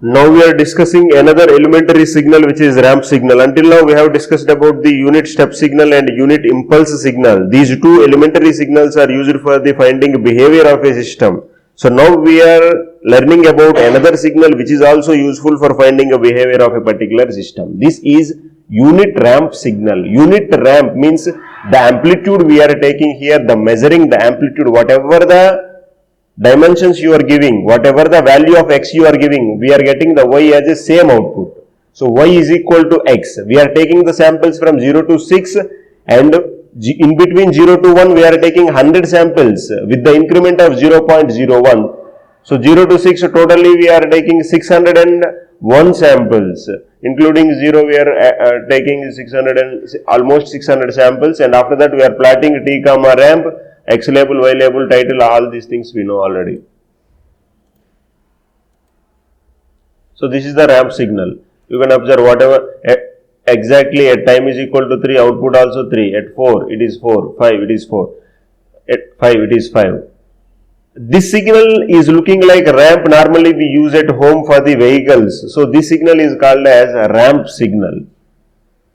Now we are discussing another elementary signal, which is ramp signal. Until now we have discussed about the unit step signal and unit impulse signal. These two elementary signals are used for the finding behavior of a system. So now we are learning about another signal which is also useful for finding a behavior of a particular system. This is unit ramp signal. Unit ramp means the amplitude we are taking here, the measuring the amplitude, whatever the dimensions you are giving, whatever the value of x you are giving, we are getting the y as a same output. So y is equal to x. We are taking the samples from 0 to 6 and in between 0 to 1 we are taking 100 samples with the increment of 0.01. So 0 to 6 totally we are taking 601 samples, including 0 we are taking 600 and almost 600 samples, and after that we are plotting t comma ramp, x label, y label, title, all these things we know already. So this is the ramp signal. You can observe whatever exactly at time is equal to 3, output also 3, at 4 it is 4, 5 it is 4, at 5 it is 5. This signal is looking like a ramp normally we use at home for the vehicles. So this signal is called as a ramp signal.